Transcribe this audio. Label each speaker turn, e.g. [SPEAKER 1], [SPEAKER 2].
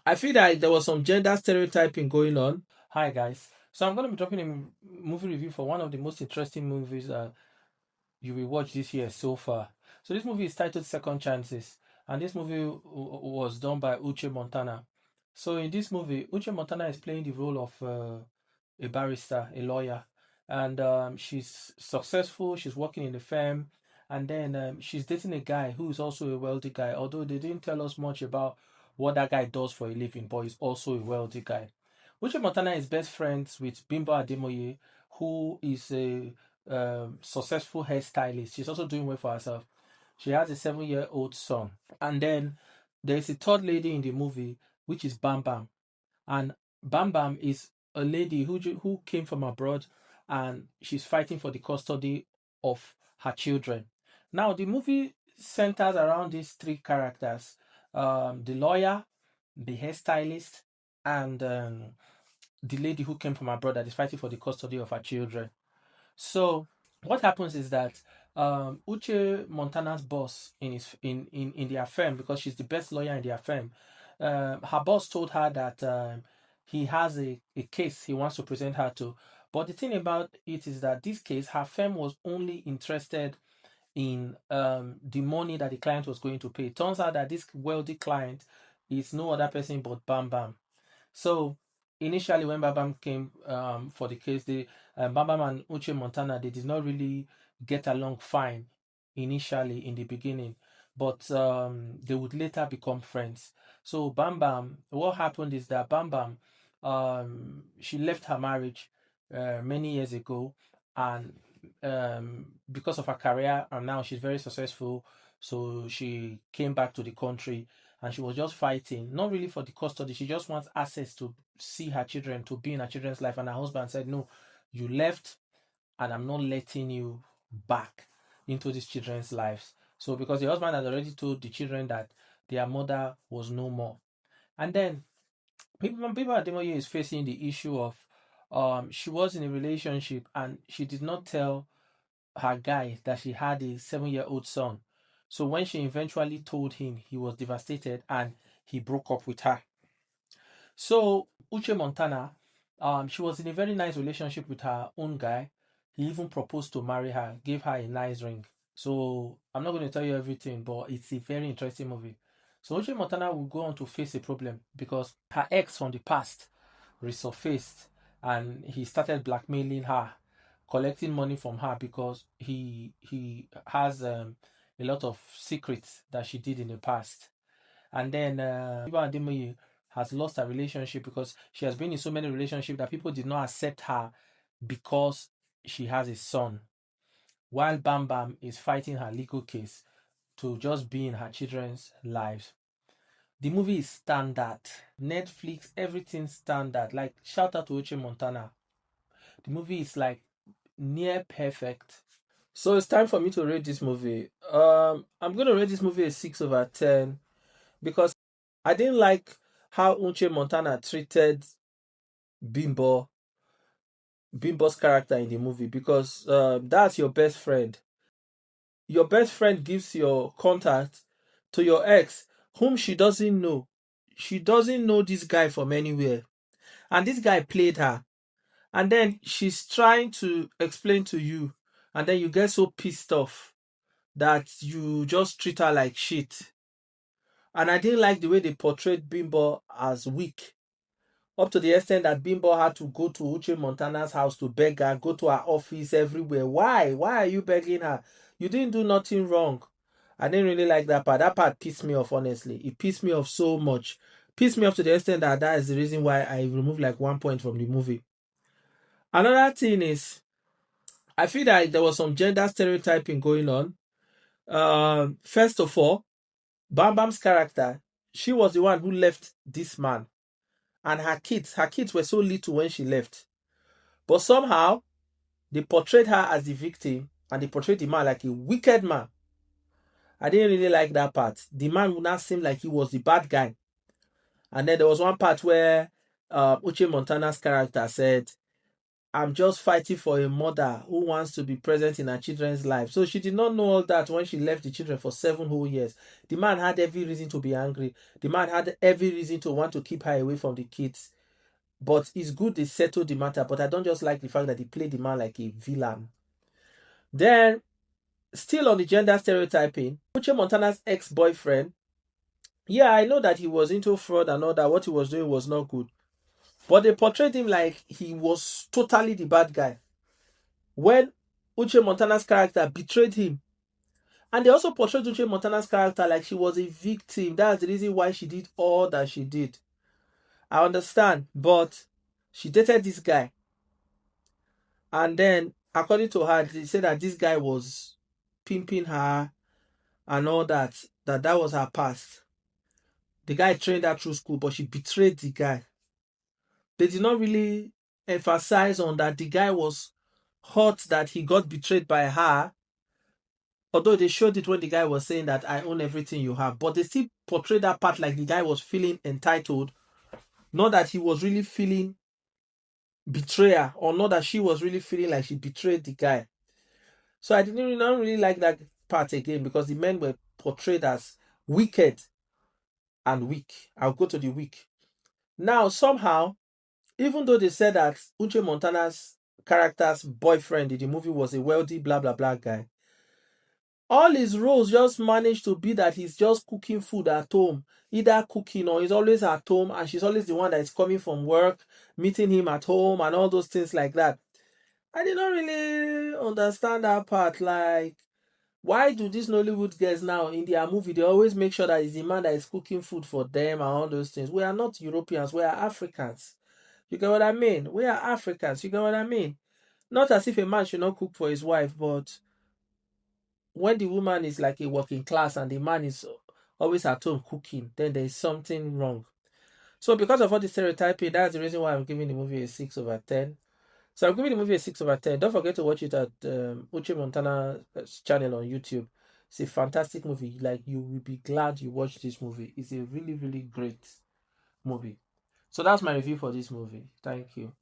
[SPEAKER 1] I feel like there was some gender stereotyping going on. Hi guys. So I'm going to be dropping a movie review for one of the most interesting movies you will watch this year so far. So this movie is titled Second Chances, and this movie was done by Uche Montana. So in this movie, Uche Montana is playing the role of a barrister, a lawyer, and she's successful. She's working in the firm, and then she's dating a guy who is also a wealthy guy. Although they didn't tell us much about what that guy does for a living, but he's also a wealthy guy. Uche Montana is best friends with Bimbo Ademoye, who is a successful hairstylist. She's also doing well for herself. She has a 7-year-old son. And then there's a third lady in the movie, which is Bam Bam. And Bam Bam is a lady who came from abroad, and she's fighting for the custody of her children. Now, the movie centers around these three characters, the lawyer, the hairstylist, and the lady who came from abroad that is fighting for the custody of her children. So what happens is that Uche Montana's boss in their firm, because she's the best lawyer in their firm, her boss told her that he has a case he wants to present her to. But the thing about it is that this case, her firm was only interested in the money that the client was going to pay. It turns out that this wealthy client is no other person but Bam Bam. So initially, when Babam came for the case, Babam and Uche Montana, they did not really get along fine initially in the beginning, but they would later become friends. So Bam Bam, what happened is that Bam Bam, she left her marriage many years ago, and because of her career, and now she's very successful. So she came back to the country, and she was just fighting, not really for the custody. She just wants access to see her children, to be in her children's life. And her husband said, "No, you left, and I'm not letting you back into these children's lives." So, because the husband had already told the children that their mother was no more. And then people Ademoye is facing the issue of she was in a relationship and she did not tell her guy that she had a 7-year-old son. So when she eventually told him, he was devastated and he broke up with her. So Uche Montana, she was in a very nice relationship with her own guy. He even proposed to marry her, gave her a nice ring. So I'm not going to tell you everything, but it's a very interesting movie. So Uche Montana will go on to face a problem because her ex from the past resurfaced and he started blackmailing her, collecting money from her because he has a lot of secrets that she did in the past. And then Iba Ademoye has lost her relationship because she has been in so many relationships that people did not accept her because she has a son. While Bam Bam is fighting her legal case to just be in her children's lives. The movie is standard. Netflix, everything standard. Like, shout out to Uche Montana. The movie is like near perfect. So it's time for me to rate this movie. I'm gonna rate this movie a 6/10 because I didn't like how Uche Montana treated Bimbo, Bimbo's character in the movie, because that's your best friend. Your best friend gives your contact to your ex, whom she doesn't know. She doesn't know this guy from anywhere, and this guy played her. And then she's trying to explain to you, and then you get so pissed off that you just treat her like shit. And I didn't like the way they portrayed Bimbo as weak, up to the extent that Bimbo had to go to Uche Montana's house to beg her, go to her office, everywhere. Why? Why are you begging her? You didn't do nothing wrong. I didn't really like that part. That part pissed me off, honestly. It pissed me off so much. Pissed me off to the extent that that is the reason why I removed like 1 point from the movie. Another thing is, I feel like there was some gender stereotyping going on. First of all, Bam Bam's character, she was the one who left this man, and her kids were so little when she left. But somehow they portrayed her as the victim, and they portrayed the man like a wicked man. I didn't really like that part. The man would not seem like he was the bad guy. And then there was one part where Uche Montana's character said, I'm just fighting for a mother who wants to be present in her children's life. So she did not know all that when she left the children for 7 whole years. The man had every reason to be angry. The man had every reason to want to keep her away from the kids. But it's good they settled the matter. But I don't just like the fact that he played the man like a villain. Then, still on the gender stereotyping, Uche Montana's ex-boyfriend, yeah, I know that he was into fraud and all that. What he was doing was not good. But they portrayed him like he was totally the bad guy. When Uche Montana's character betrayed him. And they also portrayed Uche Montana's character like she was a victim. That's the reason why she did all that she did. I understand, but she dated this guy. And then, according to her, they said that this guy was pimping her and all that. That was her past. The guy trained her through school, but she betrayed the guy. They did not really emphasize on that the guy was hurt that he got betrayed by her. Although they showed it when the guy was saying that I own everything you have, but they still portrayed that part like the guy was feeling entitled, not that he was really feeling betrayal, or not that she was really feeling like she betrayed the guy. So I didn't not really like that part again because the men were portrayed as wicked and weak. I'll go to the weak. Now, somehow, even though they said that Uche Montana's character's boyfriend in the movie was a wealthy blah blah blah guy, all his roles just managed to be that he's just cooking food at home, either cooking or he's always at home and she's always the one that is coming from work, meeting him at home and all those things like that. I did not really understand that part. Like, why do these Nollywood girls now in their movie, they always make sure that it's the man that is cooking food for them and all those things? We are not Europeans, we are Africans. You get what I mean? We are Africans, you get what I mean? Not as if a man should not cook for his wife, but when the woman is like a working class and the man is always at home cooking, then there is something wrong. So because of all the stereotyping, that's the reason why I'm giving the movie a 6/10. So I'm giving the movie a 6/10. Don't forget to watch it at Uche Montana's channel on YouTube. It's a fantastic movie. Like, you will be glad you watched this movie. It's a really, really great movie. So that's my review for this movie. Thank you.